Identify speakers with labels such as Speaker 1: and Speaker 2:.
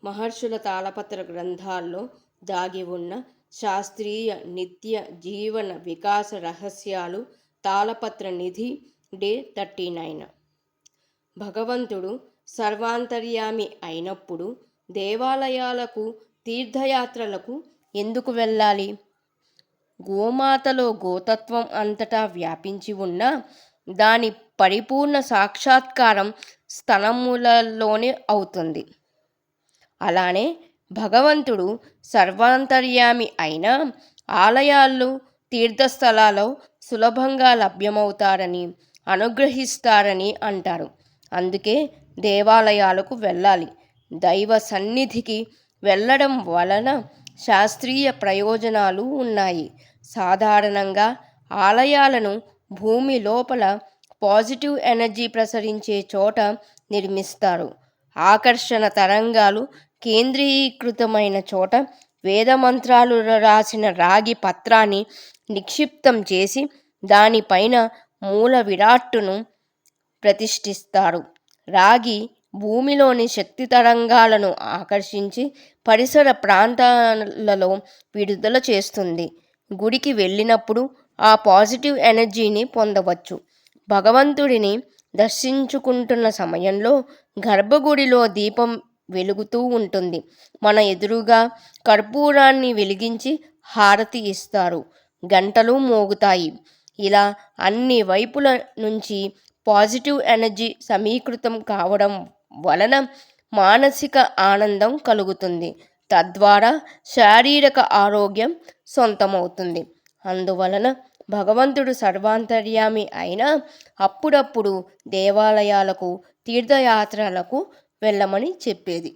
Speaker 1: మహర్షుల తాళపత్ర గ్రంథాల్లో దాగి ఉన్న శాస్త్రీయ నిత్య జీవన వికాస రహస్యాలు. తాళపత్ర నిధి డే 39. భగవంతుడు సర్వాంతర్యామి అయినప్పుడు దేవాలయాలకు, తీర్థయాత్రలకు ఎందుకు వెళ్ళాలి? గోమాతలో గోతత్వం అంతటా వ్యాపించి ఉన్న దాని పరిపూర్ణ సాక్షాత్కారం స్తనములలోనే అవుతుంది. అలానే భగవంతుడు సర్వాంతర్యామి అయిన ఆలయాల్లో, తీర్థస్థలాల్లో సులభంగా లభ్యమవుతారని, అనుగ్రహిస్తారని అంటారు. అందుకే దేవాలయాలకు వెళ్ళాలి. దైవ సన్నిధికి వెళ్ళడం వలన శాస్త్రీయ ప్రయోజనాలు ఉన్నాయి. సాధారణంగా ఆలయాలను భూమి లోపల పాజిటివ్ ఎనర్జీ ప్రసరించే చోట నిర్మిస్తారు. ఆకర్షణ తరంగాలు కేంద్రీకృతమైన చోట వేదమంత్రాలు రాసిన రాగి పత్రాన్ని నిక్షిప్తం చేసి దానిపైన మూల విరాట్టును ప్రతిష్ఠిస్తారు. రాగి భూమిలోని శక్తి తరంగాలను ఆకర్షించి పరిసర ప్రాంతాలలో విడుదల చేస్తుంది. గుడికి వెళ్ళినప్పుడు ఆ పాజిటివ్ ఎనర్జీని పొందవచ్చు. భగవంతుడిని దర్శించుకుంటున్న సమయంలో గర్భగుడిలో దీపం వెలుగుతూ ఉంటుంది. మన ఎదురుగా కర్పూరాన్ని వెలిగించి హారతి ఇస్తారు. గంటలు మోగుతాయి. ఇలా అన్ని వైపుల నుంచి పాజిటివ్ ఎనర్జీ సమీకృతం కావడం వలన మానసిక ఆనందం కలుగుతుంది. తద్వారా శారీరక ఆరోగ్యం సొంతమవుతుంది. అందువలన భగవంతుడు సర్వాంతర్యామి అయినా అప్పుడప్పుడు దేవాలయాలకు, తీర్థయాత్రలకు వెళ్ళమని చెప్పేది.